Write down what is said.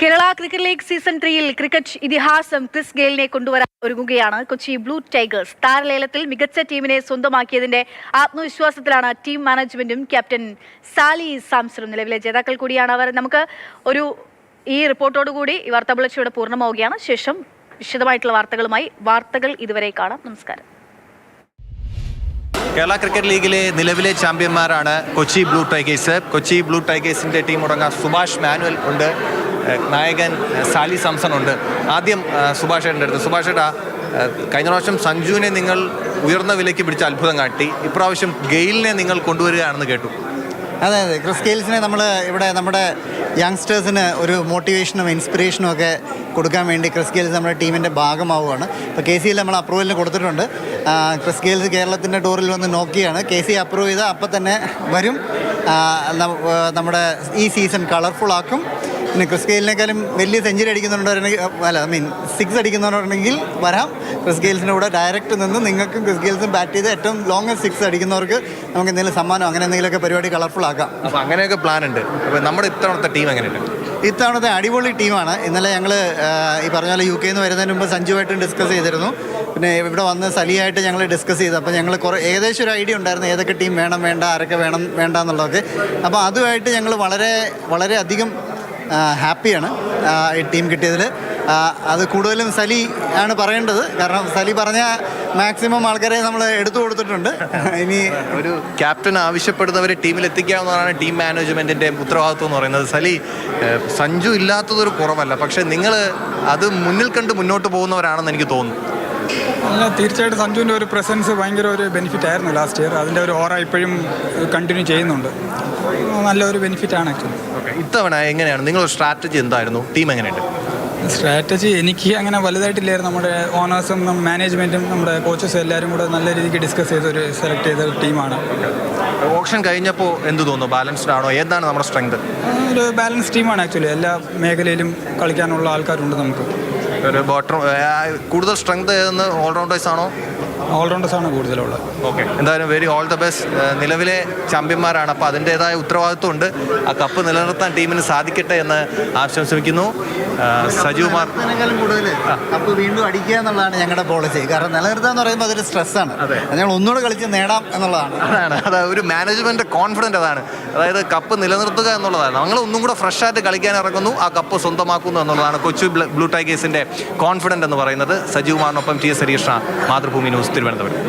Kerala cricket league season 3-ൽ cricket ഇതിഹാസം Chris ഗെയിലിനെ കൊണ്ടുവരാൻ ഒരുങ്ങുകയാണ് കൊച്ചി ബ്ലൂ ടൈഗേഴ്സ്. താരലേലത്തിൽ മികച്ച ടീമിനെ സ്വന്തമാക്കിയതിന്റെ ആത്മവിശ്വാസത്തിലാണ് ടീം മാനേജ്മെന്റും ക്യാപ്റ്റൻ സാലി സാംസണും. നിലവിലെ ജേതാക്കൾ കൂടിയാണ് അവർ. നമുക്ക് ഈ റിപ്പോർട്ടോടുകൂടി ഈ വാർത്താ ബുള്ളറ്റിൻ ഇവിടെ പൂർണ്ണമാവുകയാണ്. ശേഷം വിശദമായിട്ടുള്ള വാർത്തകൾ ഇതുവരെ കാണാം. നമസ്കാരം. കേരള ക്രിക്കറ്റ് ലീഗിലെ നിലവിലെ ചാമ്പ്യന്മാരാണ് Kochi blue tigers. Kochi blue ടൈഗേഴ്സിൻ്റെ ടീം തുടങ്ങാൻ സുഭാഷ് മാനുവൽ ഉണ്ട്, നായകൻ സാലി സാംസൺ ഉണ്ട്. ആദ്യം സുഭാഷ് ഏട്ടൻ്റെ അടുത്ത്. സുഭാഷ് ഏട്ടാ, കഴിഞ്ഞ പ്രാവശ്യം സഞ്ജുവിനെ നിങ്ങൾ ഉയർന്ന വിലയ്ക്ക് പിടിച്ച് അത്ഭുതം കാട്ടി. ഇപ്രാവശ്യം ഗെയിലിനെ നിങ്ങൾ കൊണ്ടുവരികയാണെന്ന് കേട്ടു. അതെ, ക്രിസ് ഗെയിൽസിനെ നമ്മൾ ഇവിടെ നമ്മുടെ യങ്സ്റ്റേഴ്സിന് ഒരു മോട്ടിവേഷനും ഇൻസ്പിറേഷനും ഒക്കെ കൊടുക്കാൻ വേണ്ടി ക്രിസ് ഗെയിൽസ് നമ്മുടെ ടീമിൻ്റെ ഭാഗമാവുകയാണ്. ഇപ്പോൾ KCL നമ്മൾ അപ്രൂവലിന് കൊടുത്തിട്ടുണ്ട്. ക്രിസ് ഗെയിൽസ് കേരളത്തിൻ്റെ ടൂറിൽ വന്ന് നോക്കിയാണ്. KC അപ്രൂവ് ചെയ്താൽ അപ്പം തന്നെ വരും. നമ്മുടെ ഈ സീസൺ കളർഫുൾ ആക്കും. പിന്നെ ക്രിസ് ഗെയിലിനേക്കാളും വലിയ സെഞ്ചുറി അടിക്കുന്നുണ്ടെങ്കിൽ 6 അടിക്കുന്നവരുണ്ടെങ്കിൽ വരാം. ക്രിസ് ഗെയിൽസിൻ്റെ കൂടെ ഡയറക്റ്റ് നിന്ന് നിങ്ങൾക്കും ക്രിസ് ഗെയിൽസും ബാറ്റ് ചെയ്ത് ഏറ്റവും ലോങ്ങസ്റ്റ് 6 അടിക്കുന്നവർക്ക് നമുക്ക് എന്തെങ്കിലും സമ്മാനം അങ്ങനെ എന്തെങ്കിലുമൊക്കെ പരിപാടി കളർഫുൾ ആക്കാം. അപ്പോൾ അങ്ങനെയൊക്കെ പ്ലാൻ ഉണ്ട്. അപ്പോൾ നമ്മുടെ ഇത്തവണത്തെ ടീം എങ്ങനെയുണ്ട്? ഇത്തവണത്തെ അടിപൊളി ടീമാണ്. ഇന്നലെ ഞങ്ങൾ ഈ പറഞ്ഞ പോലെ UK നിന്ന് വരുന്നതിന് മുമ്പ് സഞ്ജുവായിട്ടും ഡിസ്കസ് ചെയ്തിരുന്നു. പിന്നെ ഇവിടെ വന്ന് സലിയായിട്ട് ഞങ്ങൾ ഡിസ്കസ് ചെയ്തു. അപ്പോൾ ഞങ്ങൾ ഏകദേശം ഒരു ഐഡിയ ഉണ്ടായിരുന്നു ഏതൊക്കെ ടീം വേണം, വേണ്ട, ആരൊക്കെ വേണ്ട എന്നുള്ളതൊക്കെ. അപ്പോൾ അതുമായിട്ട് ഞങ്ങൾ വളരെ അധികം ഹാപ്പിയാണ് ഈ ടീം കിട്ടിയതിൽ. അത് കൂടുതലും സലി ആണ് പറയേണ്ടത്. കാരണം സലി പറഞ്ഞ മാക്സിമം ആൾക്കാരെ നമ്മൾ എടുത്തു കൊടുത്തിട്ടുണ്ട്. ഇനി ഒരു ക്യാപ്റ്റൻ ആവശ്യപ്പെടുന്നവരെ ടീമിൽ എത്തിക്കാവുന്നതാണ് ടീം മാനേജ്മെൻറ്റിൻ്റെ ഉത്തരവാദിത്വം എന്ന് പറയുന്നത്. സഞ്ജു ഇല്ലാത്തതൊരു കുറവല്ല, പക്ഷേ നിങ്ങൾ അത് മുന്നിൽ കണ്ട് മുന്നോട്ട് പോകുന്നവരാണെന്ന് എനിക്ക് തോന്നുന്നു. അല്ല, തീർച്ചയായിട്ടും സഞ്ജുവിൻ്റെ ഒരു പ്രസൻസ് ഭയങ്കര ഒരു ബെനിഫിറ്റ് ആയിരുന്നു ലാസ്റ്റ് ഇയർ. അതിൻ്റെ ഒരു ഓറ ഇപ്പോഴും കണ്ടിന്യൂ ചെയ്യുന്നുണ്ട്. നല്ലൊരു ബെനിഫിറ്റാണ് ആക്ച്വലി. ഇത്തവണ എങ്ങനെയാണ് നിങ്ങളുടെ സ്ട്രാറ്റജി? എന്തായിരുന്നു? ടീം എങ്ങനെയുണ്ട്? സ്ട്രാറ്റജി എനിക്ക് അങ്ങനെ വലുതായിട്ടില്ലായിരുന്നു. നമ്മുടെ ഓണേഴ്സും മാനേജ്മെൻറ്റും നമ്മുടെ കോച്ചസും എല്ലാവരും കൂടെ നല്ല രീതിക്ക് ഡിസ്കസ് ചെയ്ത് സെലക്ട് ചെയ്ത ടീമാണ്. ഓപ്ഷൻ കഴിഞ്ഞപ്പോൾ എന്ത് തോന്നുന്നു? ബാലൻസ്ഡ് ആണോ? ഏതാണ് നമ്മുടെ സ്ട്രെങ്ത്? ഒരു ബാലൻസ് ടീമാണ് ആക്ച്വലി. എല്ലാ മേഖലയിലും കളിക്കാനുള്ള ആൾക്കാരുണ്ട് നമുക്ക്. ഒരു കൂടുതൽ സ്ട്രെങ്ത് ഏതെന്ന് ഓൾറൗണ്ടേഴ്സ് ആണോ? ഓൾറൗണ്ടേഴ്സാണ് കൂടുതലുള്ളത്. ഓക്കെ, എന്തായാലും വെരി ഓൾ ദ ബെസ്റ്റ്. നിലവിലെ ചാമ്പ്യന്മാരാണ്, അപ്പോൾ അതിൻ്റേതായ ഉത്തരവാദിത്വം ഉണ്ട്. ആ കപ്പ് നിലനിർത്താൻ ടീമിന് സാധിക്കട്ടെ എന്ന് ആശംസിക്കുന്നു. സജുകുമാർ, കൂടുതൽ കപ്പ് വീണ്ടും അടിക്കുക എന്നുള്ളതാണ് ഞങ്ങളുടെ പോളിസി. കാരണം നിലനിർത്തുക എന്ന് പറയുമ്പോൾ അതൊരു സ്ട്രെസ്സാണ്. ഞങ്ങൾ ഒന്നുകൂടെ കളിച്ച് നേടാം എന്നുള്ളതാണ്. അതാണ് ഒരു മാനേജ്മെൻറ്റ് കോൺഫിഡൻറ്റ്. അതാണ്, അതായത് കപ്പ് നിലനിർത്തുക എന്നുള്ളതാണ്. ഞങ്ങൾ ഒന്നും കൂടെ ഫ്രഷായിട്ട് കളിക്കാൻ ഇറങ്ങുന്നു, ആ കപ്പ് സ്വന്തമാക്കുന്നു എന്നുള്ളതാണ് കൊച്ചി ബ്ലൂ ടൈഗേഴ്സിൻ്റെ കോൺഫിഡൻറ്റ് എന്ന് പറയുന്നത്. സജുകുമാറിനൊപ്പം TS ഹരീഷ്ണ, മാതൃഭൂമി ന്യൂസ്, തിരുവനന്തപുരം.